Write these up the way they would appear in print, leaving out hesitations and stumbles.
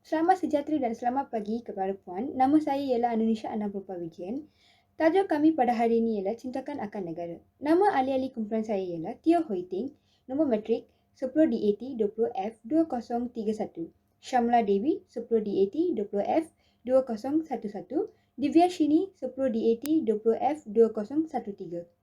Selamat sejahtera dan selamat pagi kepada Puan. Nama saya ialah Anunisha Anabropa Wijian. Tajuk kami pada hari ini ialah Cintakan Akan Negara. Nama ahli-ahli kumpulan saya ialah Teo Hoi Ting, nombor matrik 10 DAT 20F 2031. Shamla Devi 10 DAT 20F 2011. Divya Shini 10 DAT 20F 2013.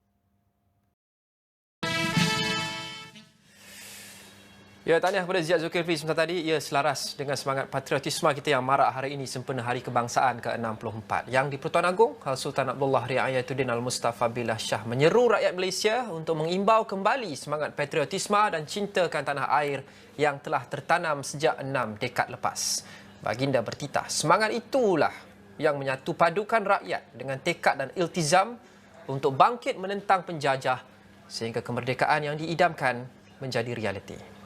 Ya, tahniah kepada Ziyad Zulkifli sebentar tadi. Ia selaras dengan semangat patriotisme kita yang marak hari ini sempena Hari Kebangsaan ke-64. Yang di Pertuan Agong, Hal Sultan Abdullah Riayatuddin Al-Mustafa Billah Shah menyeru rakyat Malaysia untuk mengimbau kembali semangat patriotisme dan cintakan tanah air yang telah tertanam sejak 6 dekad lepas. Baginda bertitah, semangat itulah yang menyatu padukan rakyat dengan tekad dan iltizam untuk bangkit menentang penjajah sehingga kemerdekaan yang diidamkan menjadi realiti.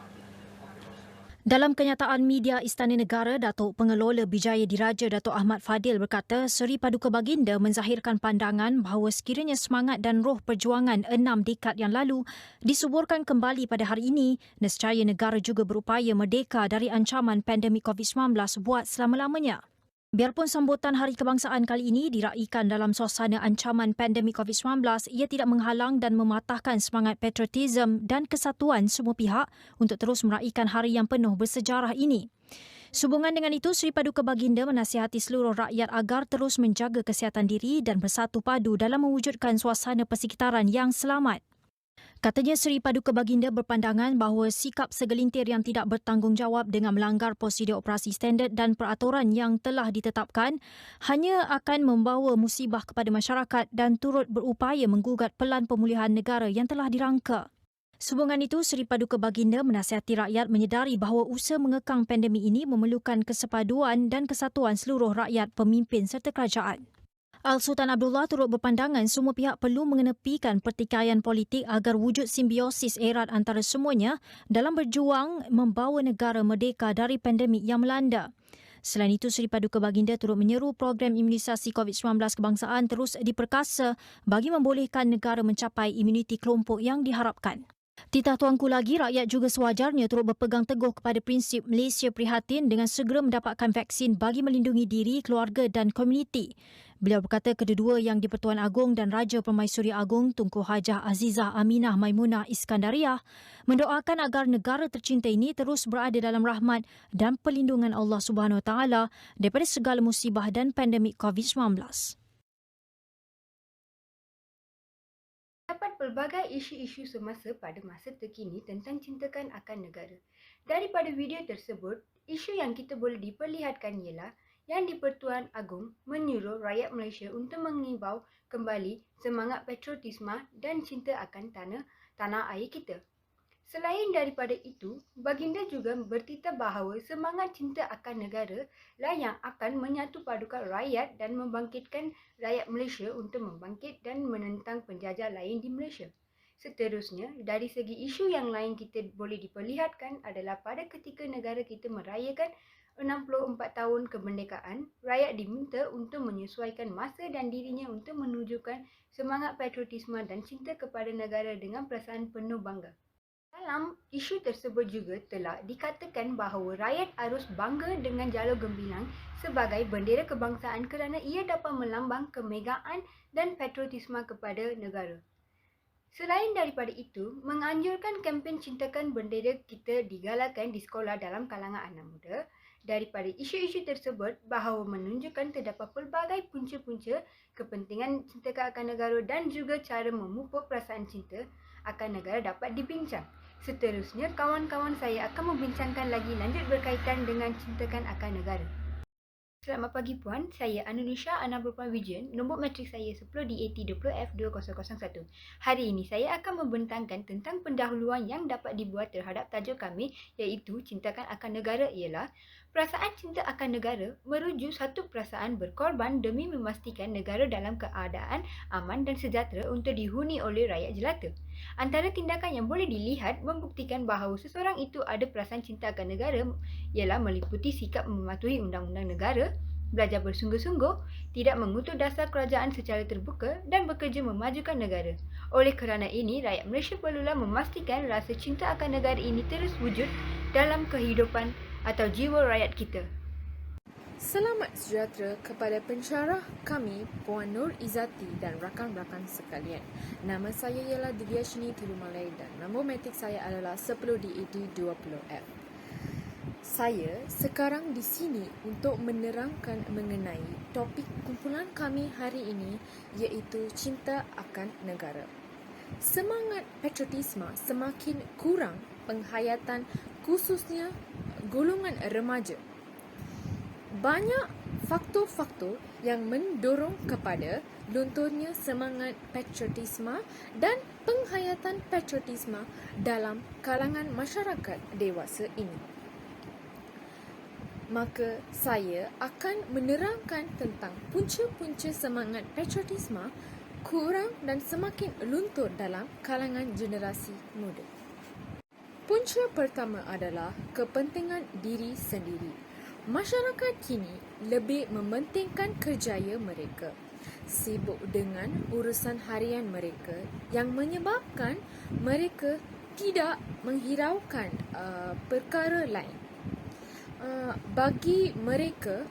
Dalam kenyataan media Istana Negara, Datuk Pengelola Bijaya Diraja Datuk Ahmad Fadil berkata Seri Paduka Baginda menzahirkan pandangan bahawa sekiranya semangat dan roh perjuangan 6 dekad yang lalu disuburkan kembali pada hari ini, nescaya negara juga berupaya merdeka dari ancaman pandemik COVID-19 buat selama-lamanya. Biarpun sambutan Hari Kebangsaan kali ini diraikan dalam suasana ancaman pandemik COVID-19, ia tidak menghalang dan mematahkan semangat patriotisme dan kesatuan semua pihak untuk terus meraikan hari yang penuh bersejarah ini. Sehubungan dengan itu, Seri Paduka Baginda menasihati seluruh rakyat agar terus menjaga kesihatan diri dan bersatu padu dalam mewujudkan suasana persekitaran yang selamat. Katanya Seri Paduka Baginda berpandangan bahawa sikap segelintir yang tidak bertanggungjawab dengan melanggar prosedur operasi standard dan peraturan yang telah ditetapkan hanya akan membawa musibah kepada masyarakat dan turut berupaya menggugat pelan pemulihan negara yang telah dirangka. Sehubungan itu, Seri Paduka Baginda menasihati rakyat menyedari bahawa usaha mengekang pandemik ini memerlukan kesepaduan dan kesatuan seluruh rakyat, pemimpin serta kerajaan. Al-Sultan Abdullah turut berpandangan semua pihak perlu mengenepikan pertikaian politik agar wujud simbiosis erat antara semuanya dalam berjuang membawa negara merdeka dari pandemik yang melanda. Selain itu, Seri Paduka Baginda turut menyeru program imunisasi COVID-19 kebangsaan terus diperkasa bagi membolehkan negara mencapai imuniti kelompok yang diharapkan. Titah tuanku lagi, rakyat juga sewajarnya turut berpegang teguh kepada prinsip Malaysia prihatin dengan segera mendapatkan vaksin bagi melindungi diri, keluarga dan komuniti. Beliau berkata kedua-dua yang di-Pertuan Agong dan Raja Permaisuri Agong Tunku Hajah Azizah Aminah Maimunah Iskandariah mendoakan agar negara tercinta ini terus berada dalam rahmat dan perlindungan Allah Subhanahu Wa Taala daripada segala musibah dan pandemik COVID-19. Dapat pelbagai isu-isu semasa pada masa terkini tentang cintakan akan negara. Daripada video tersebut, isu yang kita boleh diperlihatkan ialah yang di-Pertuan Agong menyuruh rakyat Malaysia untuk mengimbau kembali semangat patriotisme dan cinta akan tanah air kita. Selain daripada itu, Baginda juga bertitah bahawa semangat cinta akan negara lah yang akan menyatu padukan rakyat dan membangkitkan rakyat Malaysia untuk membangkit dan menentang penjajah lain di Malaysia. Seterusnya, dari segi isu yang lain kita boleh diperlihatkan adalah pada ketika negara kita merayakan 64 tahun kemerdekaan, rakyat diminta untuk menyesuaikan masa dan dirinya untuk menunjukkan semangat patriotisme dan cinta kepada negara dengan perasaan penuh bangga. Dalam isu tersebut juga telah dikatakan bahawa rakyat harus bangga dengan jalur gembilang sebagai bendera kebangsaan kerana ia dapat melambang kemegahan dan patriotisme kepada negara. Selain daripada itu, menganjurkan kempen cintakan bendera kita digalakkan di sekolah dalam kalangan anak muda. Daripada isu-isu tersebut, bahawa menunjukkan terdapat pelbagai punca-punca kepentingan cintakan akan negara dan juga cara memupuk perasaan cinta akan negara dapat dibincang. Seterusnya, kawan-kawan saya akan membincangkan lagi lanjut berkaitan dengan cintakan akan negara. Selamat pagi Puan, saya Anunisha Anabropa Wijian, nombor matrik saya 10 DAT 20F 2001. Hari ini saya akan membentangkan tentang pendahuluan yang dapat dibuat terhadap tajuk kami iaitu Cintakan akan Negara ialah perasaan cinta akan negara merujuk satu perasaan berkorban demi memastikan negara dalam keadaan aman dan sejahtera untuk dihuni oleh rakyat jelata. Antara tindakan yang boleh dilihat membuktikan bahawa seseorang itu ada perasaan cinta akan negara ialah meliputi sikap mematuhi undang-undang negara, belajar bersungguh-sungguh, tidak mengutuk dasar kerajaan secara terbuka dan bekerja memajukan negara. Oleh kerana ini, rakyat Malaysia perlulah memastikan rasa cinta akan negara ini terus wujud dalam kehidupan atau jiwa rakyat kita. Selamat sejahtera kepada pensyarah kami Puan Nur Izzati dan rakan-rakan sekalian. Nama saya ialah Divyashini Thirumalai dan nombor matrik saya adalah 10DED20F. Saya sekarang di sini untuk menerangkan mengenai topik kumpulan kami hari ini, iaitu cinta akan negara. Semangat patriotisme semakin kurang penghayatan khususnya golongan remaja. Banyak faktor-faktor yang mendorong kepada lunturnya semangat patriotisme dan penghayatan patriotisme dalam kalangan masyarakat dewasa ini. Maka saya akan menerangkan tentang punca-punca semangat patriotisme kurang dan semakin luntur dalam kalangan generasi muda. Punca pertama adalah kepentingan diri sendiri. Masyarakat kini lebih mementingkan kerjaya mereka, sibuk dengan urusan harian mereka yang menyebabkan mereka tidak menghiraukan perkara lain. Bagi mereka,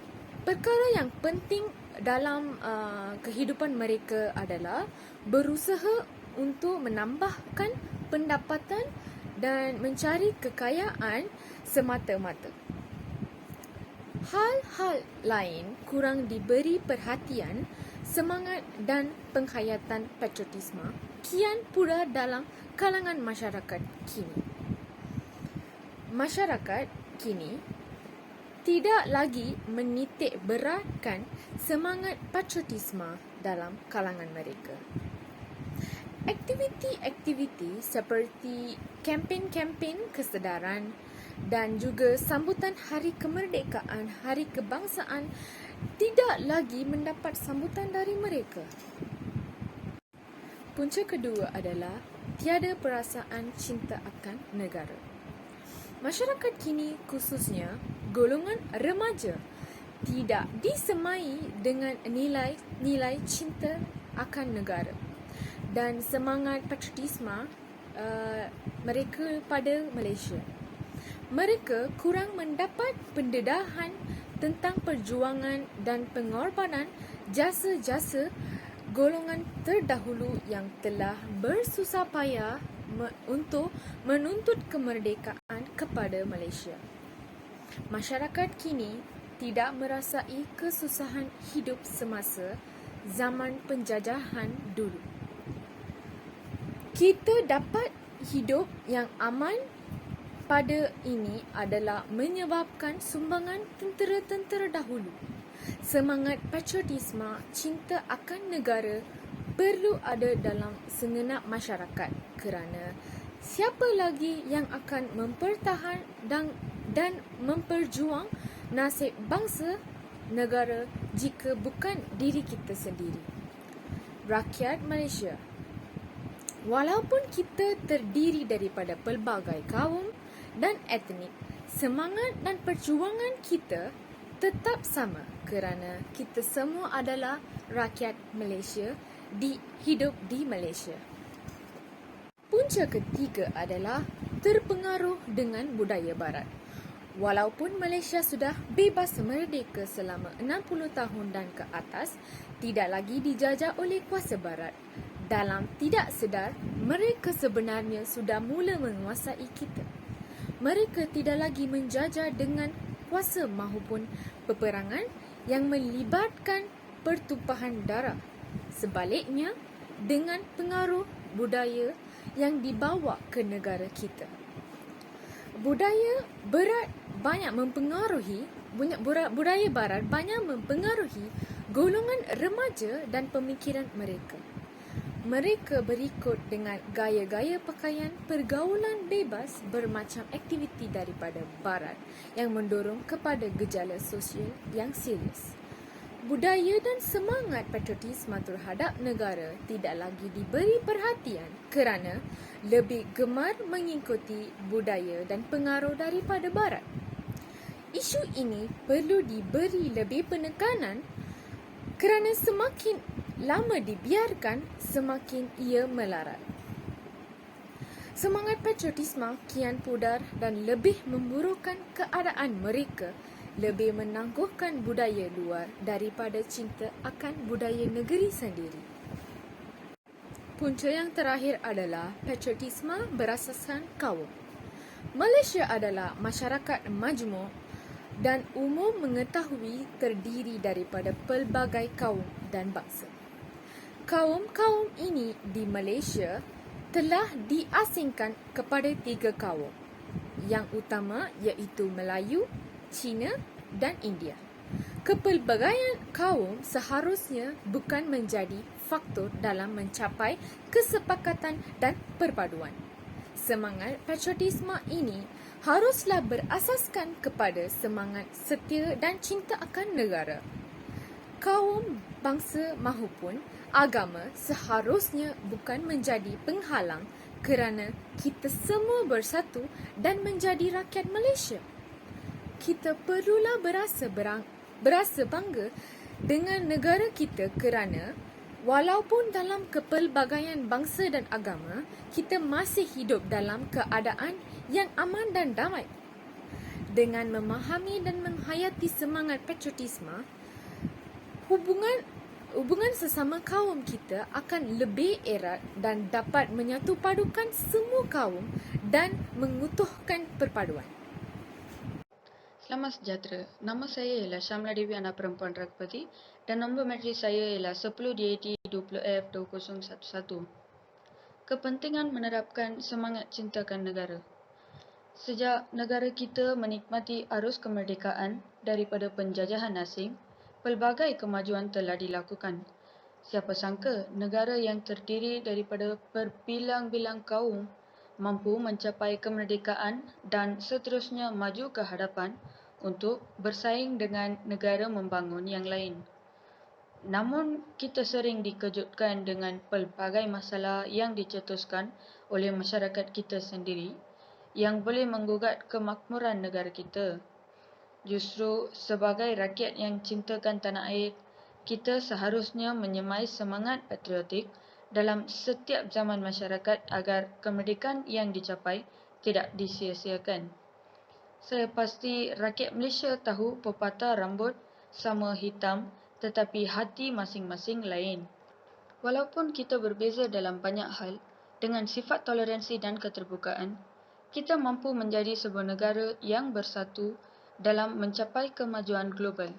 perkara yang penting dalam kehidupan mereka adalah berusaha untuk menambahkan pendapatan dan mencari kekayaan semata-mata. Hal-hal lain kurang diberi perhatian. Semangat dan penghayatan patriotisme kian pula dalam kalangan masyarakat kini. Masyarakat kini tidak lagi menitik beratkan semangat patriotisme dalam kalangan mereka. Aktiviti-aktiviti seperti kempen-kempen kesedaran dan juga sambutan Hari Kemerdekaan, Hari Kebangsaan tidak lagi mendapat sambutan dari mereka. Punca kedua adalah tiada perasaan cinta akan negara. Masyarakat kini khususnya golongan remaja tidak disemai dengan nilai-nilai cinta akan negara dan semangat patriotisme mereka pada Malaysia. Mereka kurang mendapat pendedahan tentang perjuangan dan pengorbanan jasa-jasa golongan terdahulu yang telah bersusah payah untuk menuntut kemerdekaan kepada Malaysia. Masyarakat kini tidak merasai kesusahan hidup semasa zaman penjajahan dulu. Kita dapat hidup yang aman pada ini adalah menyebabkan sumbangan tentera-tentera dahulu. Semangat patriotisme, cinta akan negara perlu ada dalam segenap masyarakat kerana siapa lagi yang akan mempertahan dan memperjuang nasib bangsa negara jika bukan diri kita sendiri. Rakyat Malaysia, walaupun kita terdiri daripada pelbagai kaum dan etnik, semangat dan perjuangan kita tetap sama kerana kita semua adalah rakyat Malaysia hidup di Malaysia. Punca ketiga adalah terpengaruh dengan budaya barat. Walaupun Malaysia sudah bebas merdeka selama 60 tahun dan ke atas, tidak lagi dijajah oleh kuasa barat. Dalam tidak sedar, mereka sebenarnya sudah mula menguasai kita. Mereka tidak lagi menjajah dengan kuasa maupun peperangan yang melibatkan pertumpahan darah. Sebaliknya, dengan pengaruh budaya yang dibawa ke negara kita. Budaya barat banyak mempengaruhi golongan remaja dan pemikiran mereka. Mereka berikut dengan gaya-gaya pakaian, pergaulan bebas, bermacam aktiviti daripada barat yang mendorong kepada gejala sosial yang serius. Budaya dan semangat patriotisme terhadap negara tidak lagi diberi perhatian kerana lebih gemar mengikuti budaya dan pengaruh daripada barat. Isu ini perlu diberi lebih penekanan kerana semakin lama dibiarkan, semakin ia melarat. Semangat patriotisme kian pudar dan lebih memburukkan keadaan mereka lebih menangguhkan budaya luar daripada cinta akan budaya negeri sendiri. Punca yang terakhir adalah patriotisme berasaskan kaum. Malaysia adalah masyarakat majmuk dan umum mengetahui terdiri daripada pelbagai kaum dan bangsa. Kaum-kaum ini di Malaysia telah diasingkan kepada 3 kaum. Yang utama iaitu Melayu, Cina dan India. Kepelbagaian kaum seharusnya bukan menjadi faktor dalam mencapai kesepakatan dan perpaduan. Semangat patriotisme ini haruslah berasaskan kepada semangat setia dan cinta akan negara. Kaum, bangsa mahupun agama seharusnya bukan menjadi penghalang kerana kita semua bersatu dan menjadi rakyat Malaysia. Kita perlulah berasa bangga dengan negara kita kerana walaupun dalam kepelbagaian bangsa dan agama, kita masih hidup dalam keadaan yang aman dan damai. Dengan memahami dan menghayati semangat patriotisme, hubungan sesama kaum kita akan lebih erat dan dapat menyatupadukan semua kaum dan mengutuhkan perpaduan. Selamat sejahtera. Nama saya ialah Syamla Dewi, anak perempuan Ragpati dan nombor matrik saya ialah 10 DAT 20F 2011. Kepentingan menerapkan semangat cintakan negara. Sejak negara kita menikmati arus kemerdekaan daripada penjajahan asing, pelbagai kemajuan telah dilakukan. Siapa sangka negara yang terdiri daripada berbilang-bilang kaum mampu mencapai kemerdekaan dan seterusnya maju ke hadapan untuk bersaing dengan negara membangun yang lain. Namun, kita sering dikejutkan dengan pelbagai masalah yang dicetuskan oleh masyarakat kita sendiri yang boleh menggugat kemakmuran negara kita. Justru sebagai rakyat yang cintakan tanah air, kita seharusnya menyemai semangat patriotik dalam setiap zaman masyarakat agar kemerdekaan yang dicapai tidak disia-siakan. Saya pasti rakyat Malaysia tahu pepatah rambut sama hitam tetapi hati masing-masing lain. Walaupun kita berbeza dalam banyak hal, dengan sifat toleransi dan keterbukaan, kita mampu menjadi sebuah negara yang bersatu dalam mencapai kemajuan global.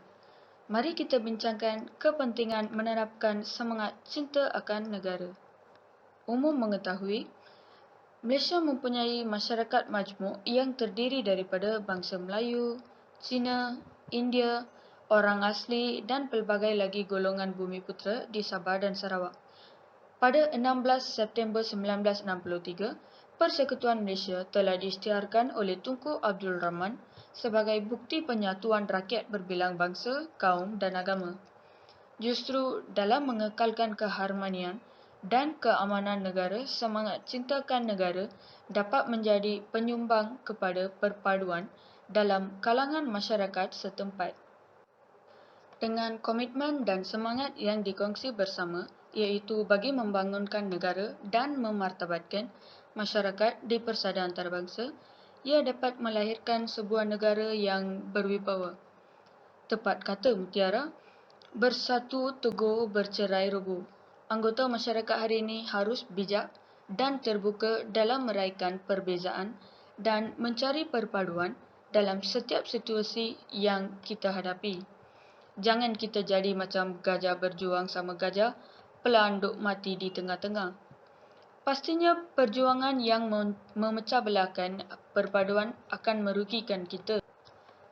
Mari kita bincangkan kepentingan menerapkan semangat cinta akan negara. Umum mengetahui, Malaysia mempunyai masyarakat majmuk yang terdiri daripada bangsa Melayu, Cina, India, orang asli dan pelbagai lagi golongan Bumiputera di Sabah dan Sarawak. Pada 16 September 1963, Persekutuan Malaysia telah diisytiharkan oleh Tunku Abdul Rahman sebagai bukti penyatuan rakyat berbilang bangsa, kaum dan agama. Justru dalam mengekalkan keharmonian dan keamanan negara, semangat cintakan negara dapat menjadi penyumbang kepada perpaduan dalam kalangan masyarakat setempat. Dengan komitmen dan semangat yang dikongsi bersama, iaitu bagi membangunkan negara dan memartabatkan masyarakat di persada antarabangsa, ia dapat melahirkan sebuah negara yang berwibawa. Tepat kata Mutiara, bersatu teguh, bercerai rubuh. Anggota masyarakat hari ini harus bijak dan terbuka dalam meraikan perbezaan dan mencari perpaduan dalam setiap situasi yang kita hadapi. Jangan kita jadi macam gajah berjuang sama gajah, pelanduk mati di tengah-tengah. Pastinya perjuangan yang memecah belahkan perpaduan akan merugikan kita.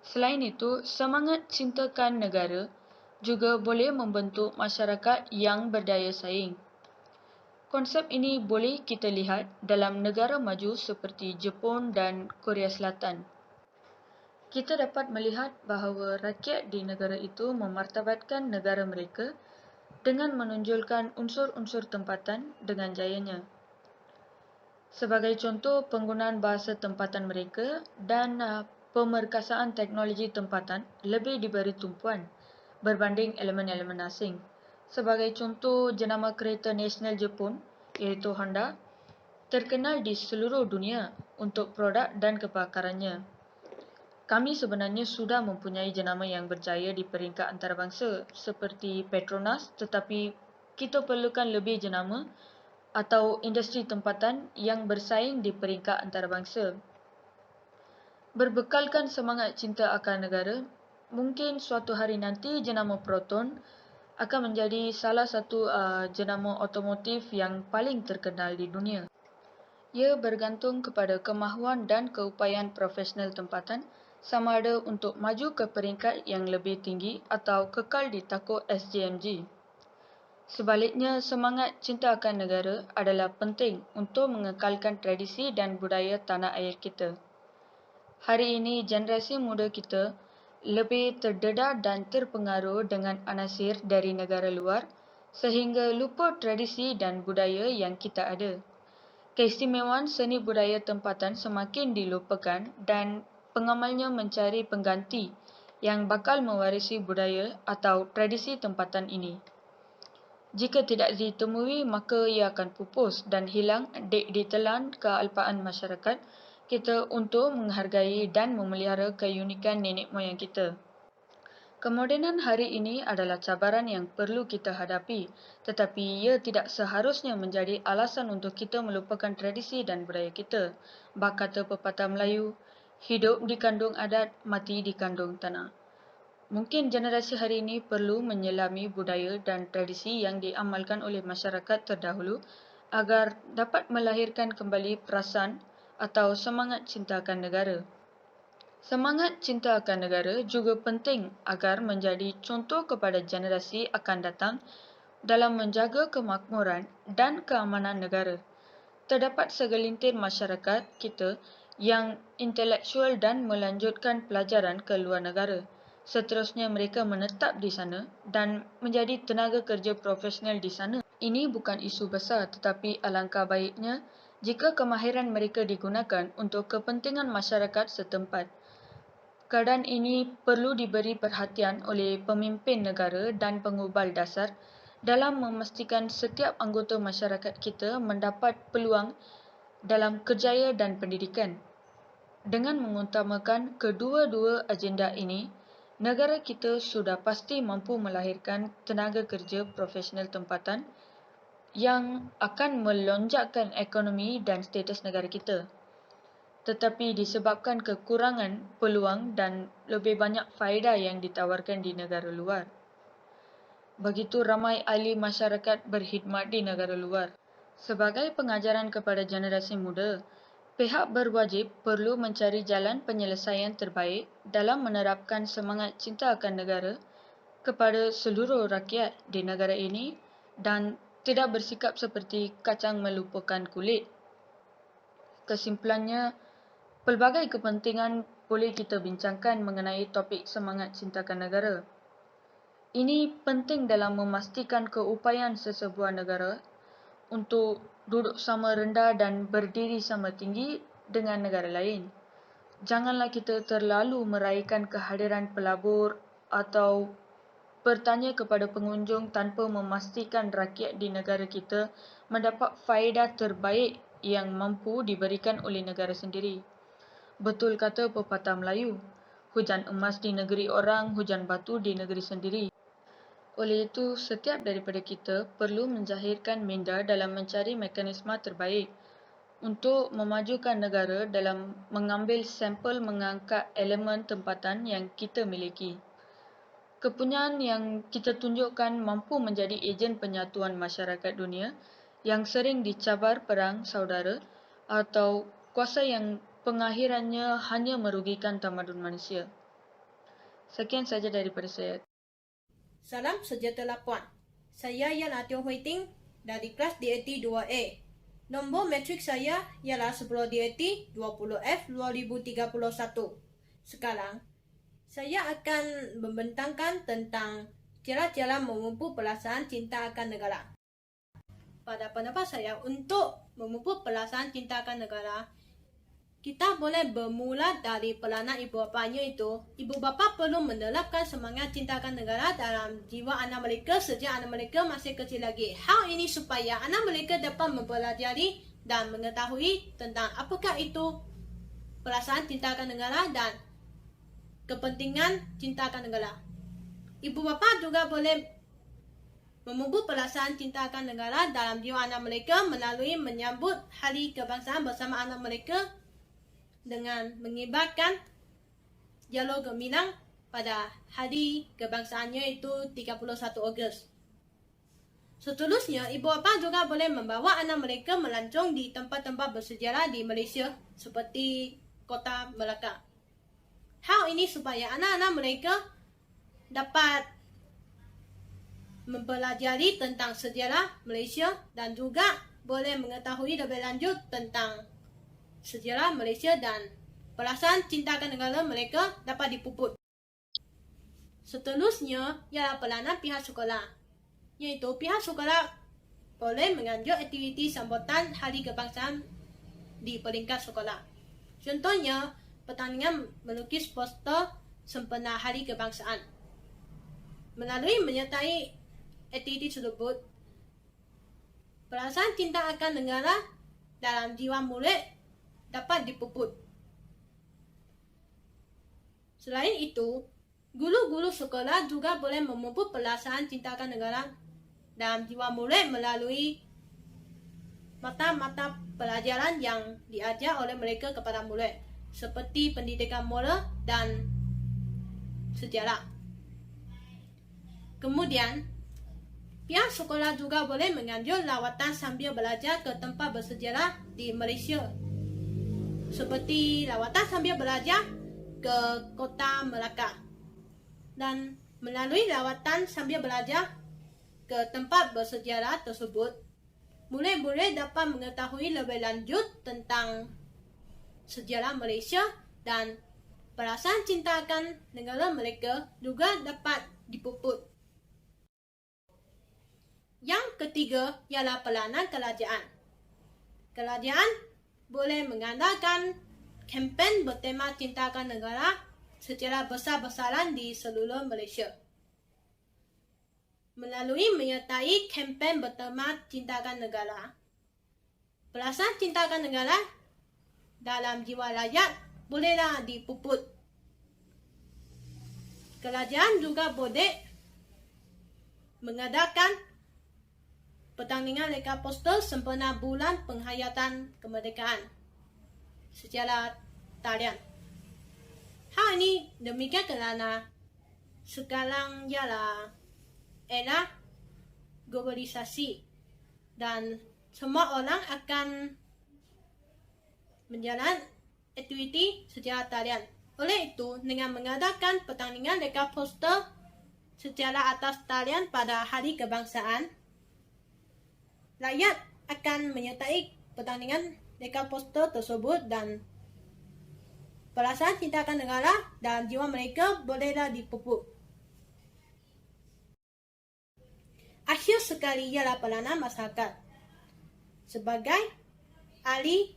Selain itu, semangat cintakan negara juga boleh membentuk masyarakat yang berdaya saing. Konsep ini boleh kita lihat dalam negara maju seperti Jepun dan Korea Selatan. Kita dapat melihat bahawa rakyat di negara itu memartabatkan negara mereka dengan menonjolkan unsur-unsur tempatan dengan jayanya. Sebagai contoh, penggunaan bahasa tempatan mereka dan pemerkasaan teknologi tempatan lebih diberi tumpuan berbanding elemen-elemen asing. Sebagai contoh, jenama kereta nasional Jepun, iaitu Honda, terkenal di seluruh dunia untuk produk dan kepakarannya. Kami sebenarnya sudah mempunyai jenama yang berjaya di peringkat antarabangsa seperti Petronas, tetapi kita perlukan lebih jenama atau industri tempatan yang bersaing di peringkat antarabangsa. Berbekalkan semangat cinta akan negara, mungkin suatu hari nanti jenama Proton akan menjadi salah satu jenama otomotif yang paling terkenal di dunia. Ia bergantung kepada kemahuan dan keupayaan profesional tempatan sama ada untuk maju ke peringkat yang lebih tinggi atau kekal di takhta SJMG. Sebaliknya, semangat cinta akan negara adalah penting untuk mengekalkan tradisi dan budaya tanah air kita. Hari ini, generasi muda kita lebih terdedah dan terpengaruh dengan anasir dari negara luar sehingga lupa tradisi dan budaya yang kita ada. Keistimewaan seni budaya tempatan semakin dilupakan dan pengamalnya mencari pengganti yang bakal mewarisi budaya atau tradisi tempatan ini. Jika tidak ditemui, maka ia akan pupus dan hilang ditelan kealpaan masyarakat kita untuk menghargai dan memelihara keunikan nenek moyang kita. Kemodenan hari ini adalah cabaran yang perlu kita hadapi, tetapi ia tidak seharusnya menjadi alasan untuk kita melupakan tradisi dan budaya kita. Bak kata pepatah Melayu, hidup dikandung adat, mati dikandung tanah. Mungkin generasi hari ini perlu menyelami budaya dan tradisi yang diamalkan oleh masyarakat terdahulu agar dapat melahirkan kembali perasaan atau semangat cinta akan negara. Semangat cinta akan negara juga penting agar menjadi contoh kepada generasi akan datang dalam menjaga kemakmuran dan keamanan negara. Terdapat segelintir masyarakat kita yang intelektual dan melanjutkan pelajaran ke luar negara. Seterusnya mereka menetap di sana dan menjadi tenaga kerja profesional di sana. Ini bukan isu besar, tetapi alangkah baiknya jika kemahiran mereka digunakan untuk kepentingan masyarakat setempat. Keadaan ini perlu diberi perhatian oleh pemimpin negara dan pengubal dasar dalam memastikan setiap anggota masyarakat kita mendapat peluang dalam kerjaya dan pendidikan. Dengan mengutamakan kedua-dua agenda ini, negara kita sudah pasti mampu melahirkan tenaga kerja profesional tempatan yang akan melonjakkan ekonomi dan status negara kita. Tetapi disebabkan kekurangan peluang dan lebih banyak faedah yang ditawarkan di negara luar. Begitu ramai ahli masyarakat berkhidmat di negara luar. Sebagai pengajaran kepada generasi muda, pihak berwajib perlu mencari jalan penyelesaian terbaik dalam menerapkan semangat cinta akan negara kepada seluruh rakyat di negara ini dan tidak bersikap seperti kacang melupakan kulit. Kesimpulannya, pelbagai kepentingan boleh kita bincangkan mengenai topik semangat cinta akan negara. Ini penting dalam memastikan keupayaan sesebuah negara untuk duduk sama rendah dan berdiri sama tinggi dengan negara lain. Janganlah kita terlalu meraihkan kehadiran pelabur atau bertanya kepada pengunjung tanpa memastikan rakyat di negara kita mendapat faedah terbaik yang mampu diberikan oleh negara sendiri. Betul kata pepatah Melayu, hujan emas di negeri orang, hujan batu di negeri sendiri. Oleh itu, setiap daripada kita perlu menjahirkan minda dalam mencari mekanisme terbaik untuk memajukan negara dalam mengambil sampel mengangkat elemen tempatan yang kita miliki. Kepunyaan yang kita tunjukkan mampu menjadi ejen penyatuan masyarakat dunia yang sering dicabar perang saudara atau kuasa yang pengakhirannya hanya merugikan tamadun manusia. Sekian saja daripada saya. Salam sejahtera Puan. Saya Yan Atio Huiting dari kelas DAT 2A. Nombor metrik saya ialah 10 DAT 20F 2031. Sekarang, saya akan membentangkan tentang cara-cara memupuk perasaan cinta akan negara. Pada pendapat saya, untuk memupuk perasaan cinta akan negara, kita boleh bermula dari peranan ibu bapanya itu. Ibu bapa perlu menerapkan semangat cinta akan negara dalam jiwa anak mereka sejak anak mereka masih kecil lagi. Hal ini supaya anak mereka dapat mempelajari dan mengetahui tentang apakah itu perasaan cinta akan negara dan kepentingan cinta akan negara. Ibu bapa juga boleh memupuk perasaan cinta akan negara dalam jiwa anak mereka melalui menyambut hari kebangsaan bersama anak mereka dengan mengibarkan jalur gemilang pada hari kebangsaannya iaitu 31 Ogos. Seterusnya, ibu bapa juga boleh membawa anak mereka melancong di tempat-tempat bersejarah di Malaysia seperti Kota Melaka. Hal ini supaya anak-anak mereka dapat mempelajari tentang sejarah Malaysia dan juga boleh mengetahui lebih lanjut tentang sejarah Malaysia dan perasaan cinta akan negara mereka dapat dipupuk. Seterusnya ialah peranan pihak sekolah, iaitu pihak sekolah boleh menganjur aktiviti sambutan Hari Kebangsaan di peringkat sekolah. Contohnya, pertandingan melukis poster sempena Hari Kebangsaan. Melalui menyertai aktiviti tersebut, perasaan cinta akan negara dalam jiwa murid dapat dipupuk. Selain itu, guru-guru sekolah juga boleh memupuk perasaan cinta akan negara dalam jiwa murid melalui mata-mata pelajaran yang diajar oleh mereka kepada murid, seperti pendidikan moral dan sejarah. Kemudian, pihak sekolah juga boleh menganjur lawatan sambil belajar ke tempat bersejarah di Malaysia, seperti lawatan sambil belajar ke Kota Melaka. Dan melalui lawatan sambil belajar ke tempat bersejarah tersebut, murid-murid dapat mengetahui lebih lanjut tentang sejarah Malaysia dan perasaan cinta akan negara mereka juga dapat dipupuk. Yang ketiga ialah peranan kerajaan. Kerajaan boleh mengandalkan kempen bertema cinta akan negara secara besar-besaran di seluruh Malaysia. Melalui menyertai kempen bertema cinta akan negara, perasaan cinta akan negara dalam jiwa rakyat bolehlah dipupuk. Kerajaan juga boleh mengadakan pertandingan leka poster sempena bulan penghayatan kemerdekaan secara talian. Hal ini demikian kerana sekarang ialah era globalisasi dan semua orang akan menjalankan aktiviti secara talian. Oleh itu, dengan mengadakan pertandingan leka poster secara atas talian pada Hari Kebangsaan, rakyat akan menyertai pertandingan leka poster tersebut dan perasaan cinta akan negara dalam jiwa mereka bolehlah dipupuk. Akhir sekali ialah peranan masyarakat. Sebagai ahli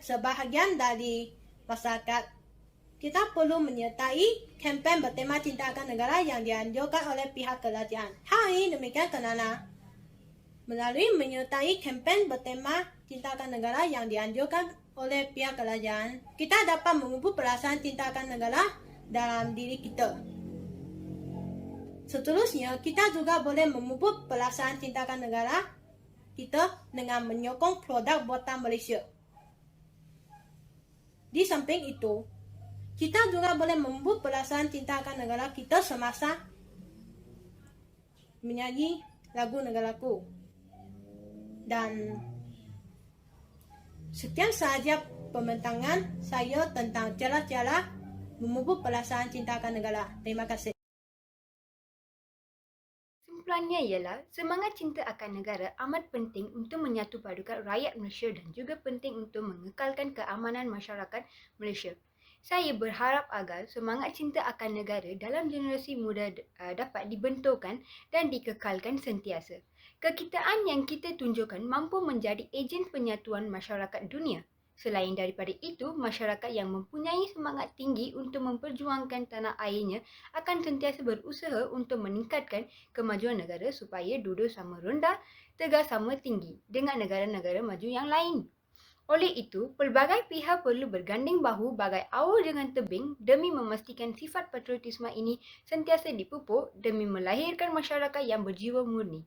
sebahagian dari masyarakat, kita perlu menyertai kempen bertema cinta akan negara yang dianjurkan oleh pihak kerajaan. Hal ini demikian kerana melalui menyertai kempen bertema cinta akan negara yang dianjurkan oleh pihak kerajaan, kita dapat memupuk perasaan cinta akan negara dalam diri kita. Seterusnya, kita juga boleh memupuk perasaan cinta akan negara kita dengan menyokong produk buatan Malaysia. Di samping itu, kita juga boleh memupuk perasaan cinta akan negara kita semasa menyanyi lagu Negaraku. Dan sekian sahaja pembentangan saya tentang cara-cara memupuk perasaan cinta akan negara. Terima kasih. Kesimpulannya ialah semangat cinta akan negara amat penting untuk menyatu padukan rakyat Malaysia dan juga penting untuk mengekalkan keamanan masyarakat Malaysia. Saya berharap agar semangat cinta akan negara dalam generasi muda dapat dibentukkan dan dikekalkan sentiasa. Kekitaan yang kita tunjukkan mampu menjadi ejen penyatuan masyarakat dunia. Selain daripada itu, masyarakat yang mempunyai semangat tinggi untuk memperjuangkan tanah airnya akan sentiasa berusaha untuk meningkatkan kemajuan negara supaya duduk sama rendah, tegas sama tinggi dengan negara-negara maju yang lain. Oleh itu, pelbagai pihak perlu berganding bahu bagai awal dengan tebing demi memastikan sifat patriotisme ini sentiasa dipupuk demi melahirkan masyarakat yang berjiwa murni.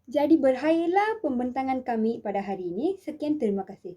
Jadi berhayallah pembentangan kami pada hari ini. Sekian, terima kasih.